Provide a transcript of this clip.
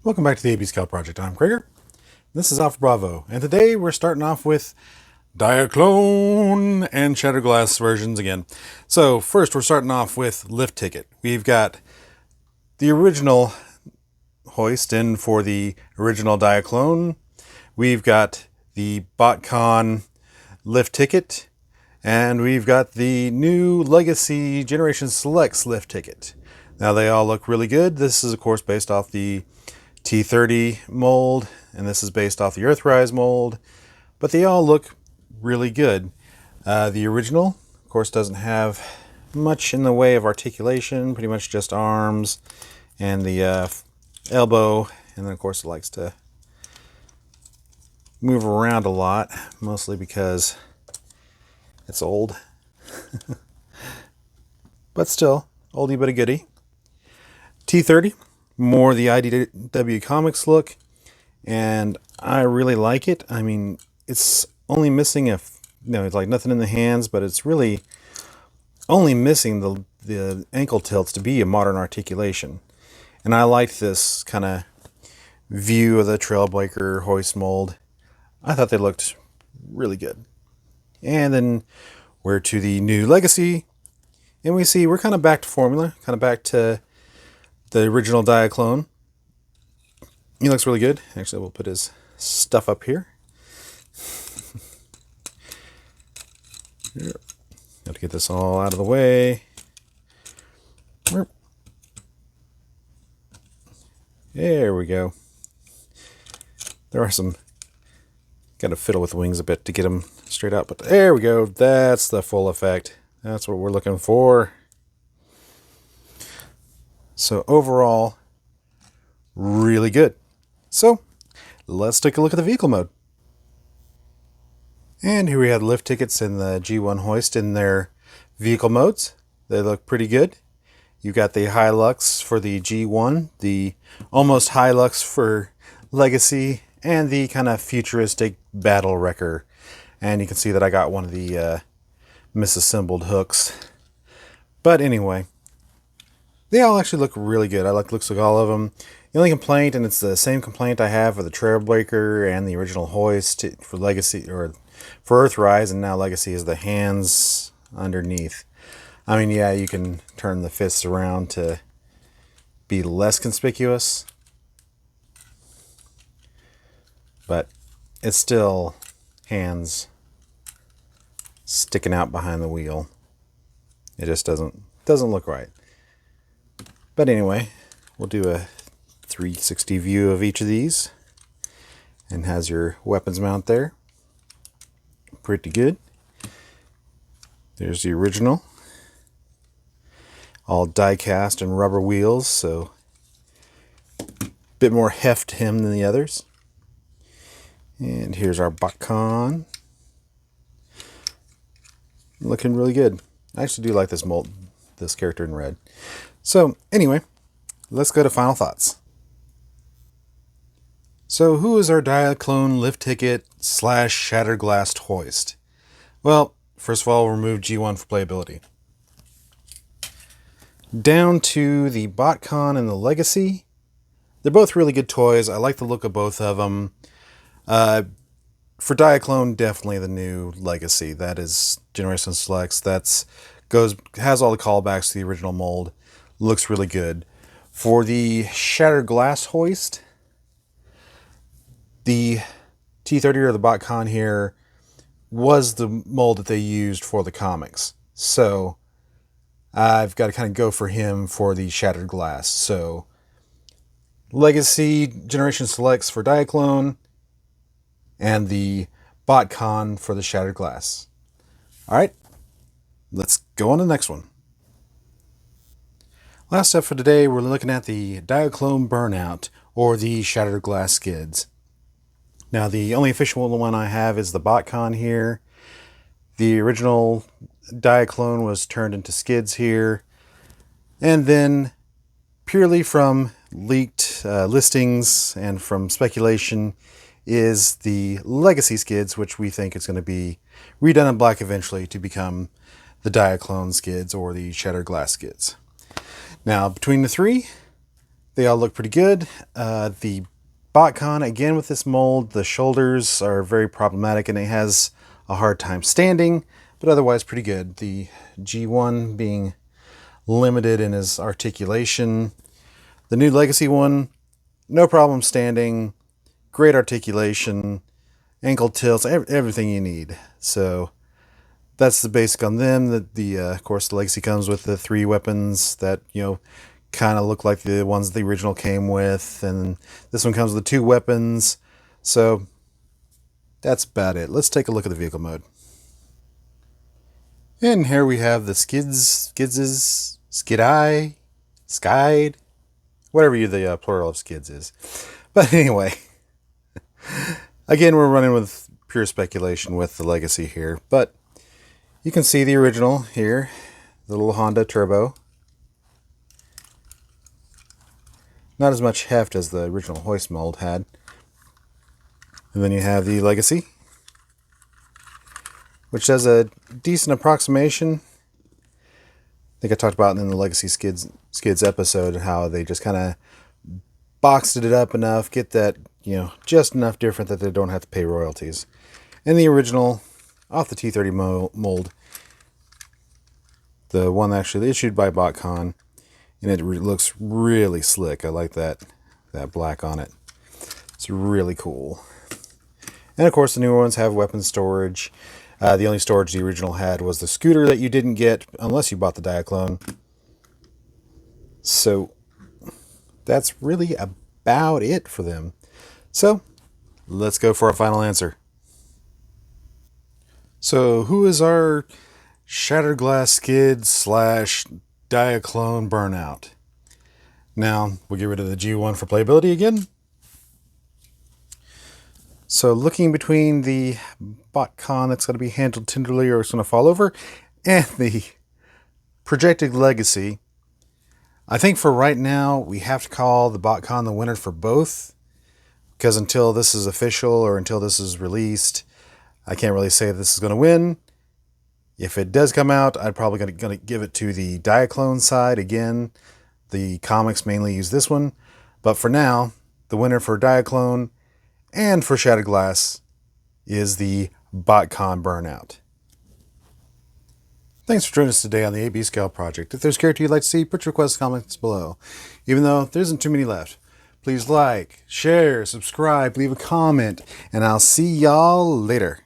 Welcome back to the AB Scout Project. I'm Krager. This is Alpha Bravo, and today we're starting off with Diaclone and Shattered Glass versions again. So first we're starting off with Lift Ticket. We've got the original hoist in for the original Diaclone. We've got the BotCon Lift Ticket, and we've got the new Legacy Generation Selects Lift Ticket. Now they all look really good. This is of course based off the T30 mold, and this is based off the Earthrise mold, but they all look really good. The original, of course, doesn't have much in the way of articulation, pretty much just arms and the elbow, and then of course it likes to move around a lot, mostly because it's old. But still, oldie but a goodie. T30, more the IDW Comics look, and I really like it. I mean, it's only missing it's like nothing in the hands, but it's really only missing the ankle tilts to be a modern articulation. And I liked this kind of view of the Trailbreaker hoist mold. I thought they looked really good. And then we're to the new Legacy, and we see we're kind of back to formula, kind of back to the original Diaclone. He looks really good. Actually, we'll put his stuff up here. Got to get this all out of the way. There we go. There are some... Got to fiddle with the wings a bit to get them straight out, but there we go. That's the full effect. That's what we're looking for. So overall, really good. So let's take a look at the vehicle mode. And here we have lift tickets in the G1 hoist in their vehicle modes. They look pretty good. You've got the Hilux for the G1, the almost Hilux for Legacy, and the kind of futuristic Battle Wrecker. And you can see that I got one of the misassembled hooks. But anyway, they all actually look really good. I like the looks of all of them. The only complaint, and it's the same complaint I have for the Trailbreaker and the original hoist for Legacy, or for Earthrise, and now Legacy, is the hands underneath. I mean, yeah, you can turn the fists around to be less conspicuous, but it's still hands sticking out behind the wheel. It just doesn't look right. But anyway, we'll do a 360 view of each of these, and has your weapons mount there. Pretty good. There's the original. All die cast and rubber wheels, so a bit more heft to him than the others. And here's our BotCon. Looking really good. I actually do like this mold, this character in red. So anyway, let's go to final thoughts. So who is our Diaclone lift ticket / Shattered Glass hoist? Well, first of all, we'll remove G1 for playability. Down to the BotCon and the Legacy. They're both really good toys. I like the look of both of them. For Diaclone, definitely the new Legacy. That is Generation Selects. Has all the callbacks to the original mold. Looks really good. For the Shattered Glass hoist, the T30 or the BotCon here was the mold that they used for the comics. So I've got to kind of go for him for the Shattered Glass. So Legacy Generation Selects for Diaclone, and the BotCon for the Shattered Glass. Alright, let's go on to the next one. Last up for today, we're looking at the Diaclone Burnout, or the Shattered Glass Skids. Now, the only official one I have is the BotCon here. The original Diaclone was turned into skids here. And then, purely from leaked listings and from speculation, is the Legacy Skids, which we think is going to be redone in black eventually to become the Diaclone Skids or the Shattered Glass Skids. Now, between the three, They all look pretty good. The BotCon, again with this mold, the shoulders are very problematic and it has a hard time standing, but otherwise pretty good. The G1 being limited in his articulation. The new Legacy one, no problem standing, great articulation, ankle tilts, everything you need. So that's the basic on them. Of course, the Legacy comes with the 3 weapons that, kind of look like the ones the original came with, and this one comes with the 2 weapons. So that's about it. Let's take a look at the vehicle mode. And here we have the Skidses, Skid-Eye, Skide, whatever the plural of skids is. But anyway, again, we're running with pure speculation with the Legacy here, but you can see the original here, the little Honda Turbo. Not as much heft as the original Hoist mold had. And then you have the Legacy, which does a decent approximation. I think I talked about in the Legacy Skids episode how they just kind of boxed it up enough, get that, just enough different that they don't have to pay royalties. And the original, off the T30 mold, the one actually issued by BotCon, and it looks really slick. I like that black on it. It's really cool. And of course the newer ones have weapon storage. The only storage the original had was the scooter that you didn't get unless you bought the Diaclone. So that's really about it for them. So let's go for our final answer. So who is our Shattered Glass Skid / Diaclone Burnout? Now we'll get rid of the G1 for playability again. So looking between the BotCon that's going to be handled tenderly or it's going to fall over, and the projected Legacy, I think for right now we have to call the BotCon the winner for both, because until this is official or until this is released, I can't really say this is going to win. If it does come out, I'm probably going to give it to the Diaclone side again. The comics mainly use this one, but for now, the winner for Diaclone and for Shattered Glass is the BotCon Burnout. Thanks for joining us today on the AB Scale Project. If there's a character you'd like to see, put your requests in the comments below. Even though there isn't too many left, please like, share, subscribe, leave a comment, and I'll see y'all later.